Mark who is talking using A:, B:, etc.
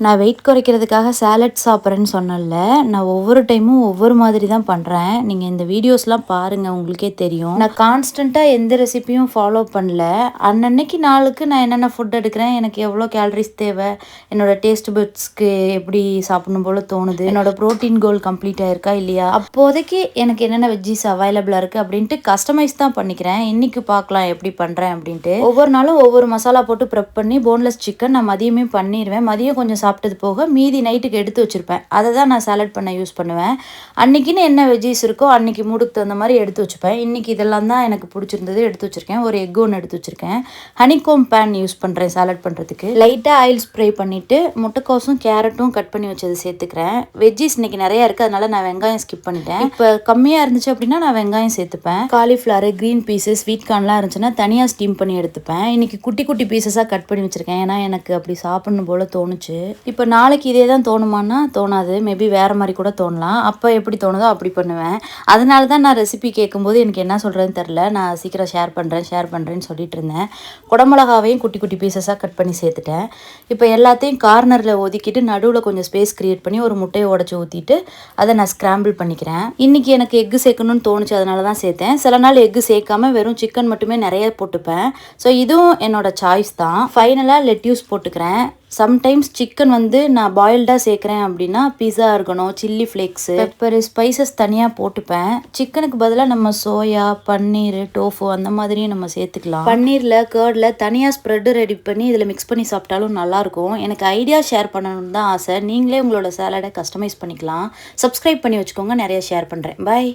A: நான் வெயிட் குறைக்கிறதுக்காக சாலட் சாப்பிட்றேன்னு சொன்னேன்ல, நான் ஒவ்வொரு டைமும் ஒவ்வொரு மாதிரி தான் பண்ணுறேன். நீங்கள் இந்த வீடியோஸ்லாம் பாருங்கள், உங்களுக்கே தெரியும். நான் கான்ஸ்டண்ட்டாக எந்த ரெசிபியும் ஃபாலோ பண்ணல. அன்னன்னைக்கு நாளுக்கு நான் என்னென்ன ஃபுட் எடுக்கிறேன், எனக்கு எவ்வளோ கேலரிஸ் தேவை, என்னோட டேஸ்ட் பட்ஸ்க்கு எப்படி சாப்பிடணும் போல் தோணுது, என்னோட ப்ரோட்டீன் கோல் கம்ப்ளீட் ஆயிருக்கா இல்லையா, அப்போதைக்கு எனக்கு என்னென்ன வெஜ்ஜீஸ் அவைலபிளாக இருக்குது அப்படின்ட்டு கஸ்டமைஸ் தான் பண்ணிக்கிறேன். இன்றைக்கி பார்க்கலாம் எப்படி பண்ணுறேன் அப்படின்ட்டு. ஒவ்வொரு நாளும் ஒவ்வொரு மசாலா போட்டு ப்ரெப் பண்ணி போன்லெஸ் சிக்கன் நான் மதியமே பண்ணிடுவேன். மதியம் கொஞ்சம் சாப்பிட்டது போக மீதி நைட்டுக்கு எடுத்து வச்சுருப்பேன். அதை தான் நான் சாலட் பண்ண யூஸ் பண்ணுவேன். அன்றைக்கின்னு என்ன வெஜ்ஜீஸ் இருக்கோ அன்றைக்கி மூடுக்கு தகுந்த மாதிரி எடுத்து வச்சுப்பேன். இன்றைக்கி இதெல்லாம் தான் எனக்கு பிடிச்சிருந்தது எடுத்து வச்சுருக்கேன். ஒரு எக் ஒன்று எடுத்து வச்சுருக்கேன். ஹனிகோம் பேன் யூஸ் பண்ணுறேன் சாலட் பண்ணுறதுக்கு. லைட்டாக ஆயில் ஸ்ப்ரே பண்ணிவிட்டு முட்டைக்கோசும் கேரட்டும் கட் பண்ணி வச்சது சேர்த்துக்கிறேன். வெஜ்ஜீஸ் இன்றைக்கி நிறையா இருக்குது, அதனால் நான் வெங்காயம் ஸ்கிப் பண்ணிட்டேன். இப்போ கம்மியாக இருந்துச்சு அப்படின்னா நான் வெங்காயம் சேர்த்துப்பேன். காலிஃப்ளவர், க்ரீன் பீஸஸ், ஸ்வீட் கார்ன்லாம் இருந்துச்சுன்னா தனியாக ஸ்டீம் பண்ணி எடுத்துப்பேன். இன்றைக்கி குட்டி குட்டி பீசஸாக கட் பண்ணி வச்சுருக்கேன். ஏன்னா எனக்கு அப்படி சாப்பிடணும் போல் தோணுச்சு. இப்போ நாளைக்கு இதே தான் தோணுமான்னா தோணாது, மேபி வேறு மாதிரி கூட தோணலாம். அப்போ எப்படி தோணுதோ அப்படி பண்ணுவேன். அதனால தான் நான் ரெசிபி கேட்கும்போது எனக்கு என்ன சொல்கிறதுன்னு தெரில, நான் சீக்கிரம் ஷேர் பண்ணுறேன்னு சொல்லிட்டு இருந்தேன். குடமிளகாவையும் குட்டி குட்டி பீசஸாக கட் பண்ணி சேர்த்துட்டேன். இப்போ எல்லாத்தையும் கார்னரில் ஒதுக்கிட்டு நடுவில் கொஞ்சம் ஸ்பேஸ் க்ரியேட் பண்ணி ஒரு முட்டையை உடச்சி ஊற்றிட்டு அதை நான் ஸ்க்ராம்பிள் பண்ணிக்கிறேன். இன்றைக்கி எனக்கு எக்கு சேர்க்கணும்னு தோணுச்சு, அதனால தான் சேர்த்தேன். சில நாள் எக்கு சேர்க்காமல் வெறும் சிக்கன் மட்டுமே நிறைய போட்டுப்பேன். ஸோ இதுவும் என்னோட சாய்ஸ் தான். ஃபைனலாக லெட்யூஸ் போட்டுக்கிறேன். சம்டைம்ஸ் சிக்கன் நான் பாயில்டாக சேர்க்குறேன் அப்படின்னா பீஸா இருக்கணும், சில்லி ஃப்ளேக்ஸு, பெப்பரு, ஸ்பைசஸ் தனியாக போட்டுப்பேன். சிக்கனுக்கு பதிலாக நம்ம சோயா, பன்னீர், டோஃபு அந்த மாதிரியும் நம்ம சேர்த்துக்கலாம். பன்னீரில் கேர்டில் தனியாக ஸ்ப்ரெட்டு ரெடி பண்ணி இதில் மிக்ஸ் பண்ணி சாப்பிட்டாலும் நல்லாயிருக்கும். எனக்கு ஐடியா ஷேர் பண்ணணும்னு தான் ஆசை. நீங்களே உங்களோட சாலடை கஸ்டமைஸ் பண்ணிக்கலாம். சப்ஸ்கிரைப் பண்ணி வச்சுக்கோங்க, நிறைய ஷேர் பண்ணுறேன். பாய்.